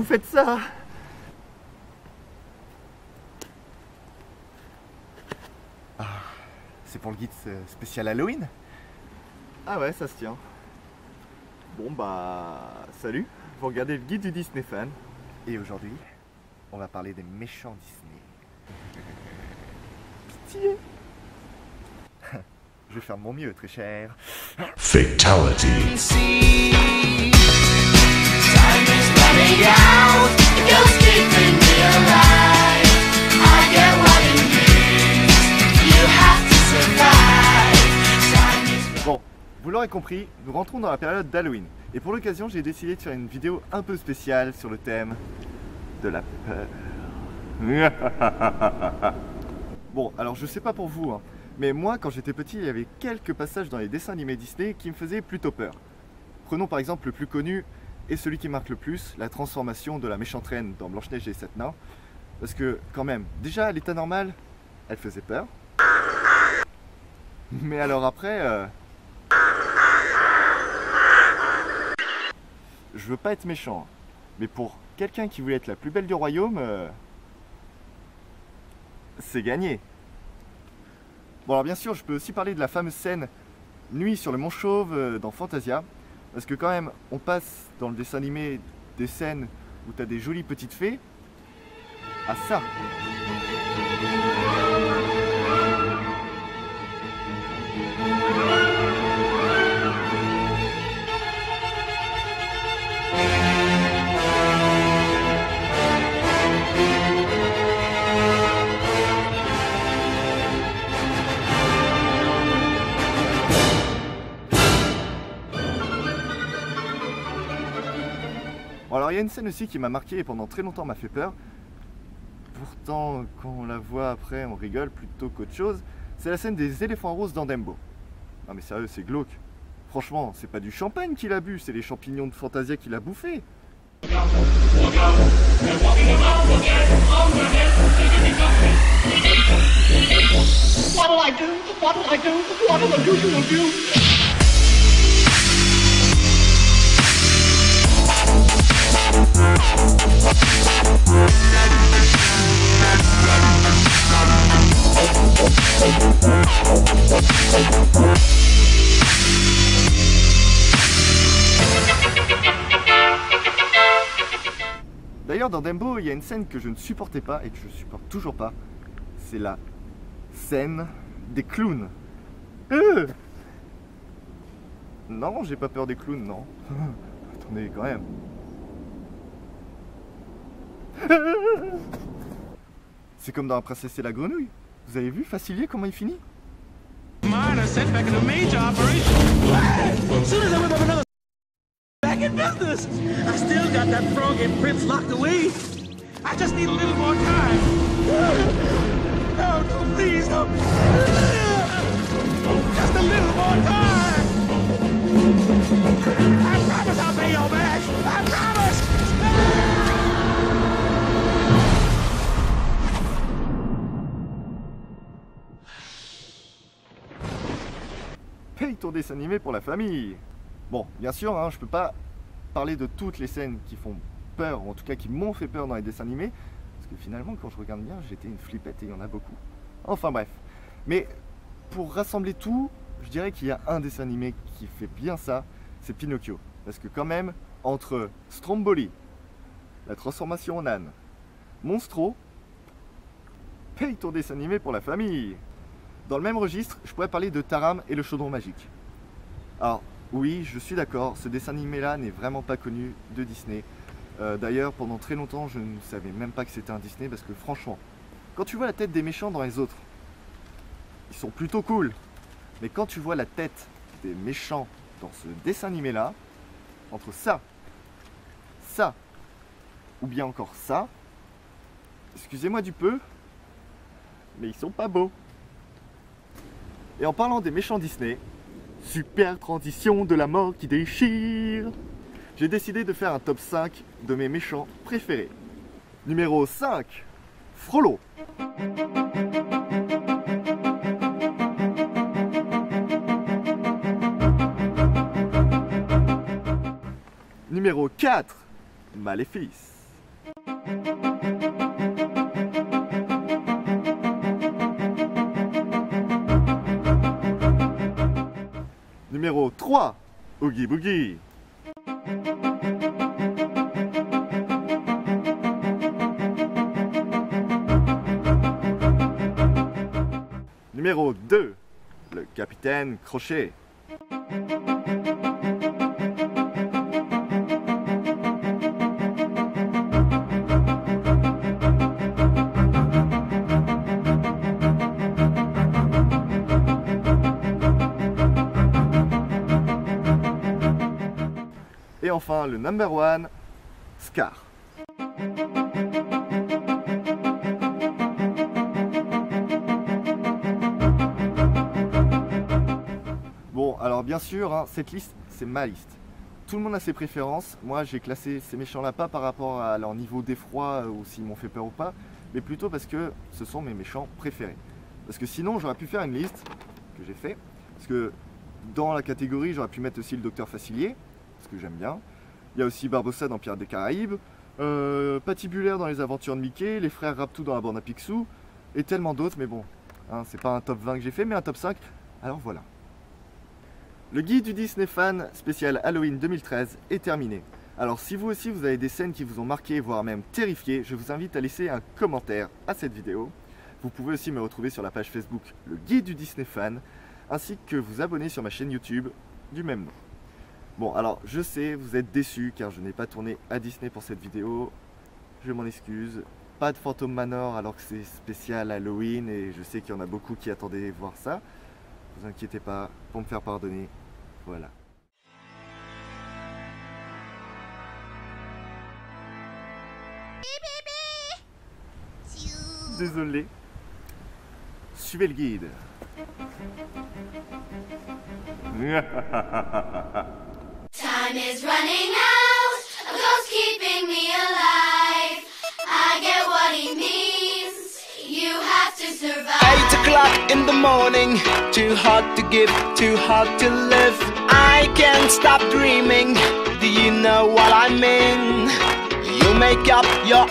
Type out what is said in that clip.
vous faites ça? Ah, c'est pour le guide spécial Halloween? Ah ouais, ça se tient. Bon bah, salut, vous regardez le guide du Disney Fan. Et aujourd'hui, on va parler des méchants Disney. Pitié. Je vais faire de mon mieux, très cher. Fatality. Bon, vous l'aurez compris, nous rentrons dans la période d'Halloween. Et pour l'occasion, j'ai décidé de faire une vidéo un peu spéciale sur le thème de la peur. Bon, alors je sais pas pour vous, hein, mais moi quand j'étais petit, il y avait quelques passages dans les dessins animés Disney qui me faisaient plutôt peur. Prenons par exemple le plus connu et celui qui marque le plus, la transformation de la méchante reine dans Blanche-Neige et les 7 nains. Parce que quand même, déjà à l'état normal, elle faisait peur. Mais alors après... Je veux pas être méchant, mais pour quelqu'un qui voulait être la plus belle du royaume, c'est gagné. Bon alors bien sûr, je peux aussi parler de la fameuse scène Nuit sur le Mont Chauve dans Fantasia, parce que quand même, on passe dans le dessin animé des scènes où t'as des jolies petites fées, à ça. Bon, alors il y a une scène aussi qui m'a marqué et pendant très longtemps m'a fait peur. Pourtant, quand on la voit après, on rigole plutôt qu'autre chose. C'est la scène des éléphants roses dans Dumbo. Non mais sérieux, c'est glauque. Franchement, c'est pas du champagne qu'il a bu, c'est les champignons de Fantasia qu'il a bouffé. D'ailleurs, dans Dumbo, il y a une scène que je ne supportais pas et que je supporte toujours pas. C'est la scène des clowns. Non, j'ai pas peur des clowns, non. Attendez, quand même. C'est comme dans La Princesse et la Grenouille. Vous avez vu Facilier comment il finit? In business. I still got that frog and prince locked away. I just need a little more time. No, no, please, no. Just a little more time. I promise I'll pay your back. I promise. Paye ton dessin animé pour la famille. Bon, bien sûr, hein, je peux pas parler de toutes les scènes qui font peur, ou en tout cas qui m'ont fait peur dans les dessins animés, parce que finalement, quand je regarde bien, j'étais une flippette et il y en a beaucoup. Enfin bref. Mais pour rassembler tout, je dirais qu'il y a un dessin animé qui fait bien ça, c'est Pinocchio. Parce que quand même, entre Stromboli, la transformation en âne, Monstro, paye ton dessin animé pour la famille. Dans le même registre, je pourrais parler de Taram et le chaudron magique. Alors, oui, je suis d'accord, ce dessin animé-là n'est vraiment pas connu de Disney. D'ailleurs, pendant très longtemps, je ne savais même pas que c'était un Disney parce que franchement, quand tu vois la tête des méchants dans les autres, ils sont plutôt cool. Mais quand tu vois la tête des méchants dans ce dessin animé-là, entre ça, ou bien encore ça, excusez-moi du peu, mais ils sont pas beaux. Et en parlant des méchants Disney, super transition de la mort qui déchire, j'ai décidé de faire un top 5 de mes méchants préférés. Numéro 5, Frollo. Numéro 4, Maléfice. Numéro 3, Oogie Boogie. Numéro 2, le Capitaine Crochet. Et enfin, le number 1, Scar. Bon, alors bien sûr, hein, cette liste, c'est ma liste. Tout le monde a ses préférences. Moi, j'ai classé ces méchants-là pas par rapport à leur niveau d'effroi ou s'ils m'ont fait peur ou pas, mais plutôt parce que ce sont mes méchants préférés. Parce que sinon, j'aurais pu faire une liste que j'ai fait. Parce que dans la catégorie, j'aurais pu mettre aussi le Docteur Facilier, parce que j'aime bien. Il y a aussi Barbossa dans Pirates des Caraïbes, Patibulaire dans les aventures de Mickey, les frères Raptou dans la bande à Picsou, et tellement d'autres, mais bon, hein, c'est pas un top 20 que j'ai fait, mais un top 5, alors voilà. Le guide du Disney Fan spécial Halloween 2013 est terminé. Alors si vous aussi vous avez des scènes qui vous ont marqué, voire même terrifié, je vous invite à laisser un commentaire à cette vidéo. Vous pouvez aussi me retrouver sur la page Facebook Le Guide du Disney Fan, ainsi que vous abonner sur ma chaîne YouTube du même nom. Bon, alors je sais, vous êtes déçus car je n'ai pas tourné à Disney pour cette vidéo. Je m'en excuse. Pas de Phantom Manor alors que c'est spécial Halloween et je sais qu'il y en a beaucoup qui attendaient voir ça. Ne vous inquiétez pas, pour me faire pardonner, voilà. Désolé. Suivez le guide. Time is running out, a ghost keeping me alive. I get what he means, you have to survive. 8 o'clock in the morning, too hot to give, too hot to live. I can't stop dreaming, do you know what I mean? You make up your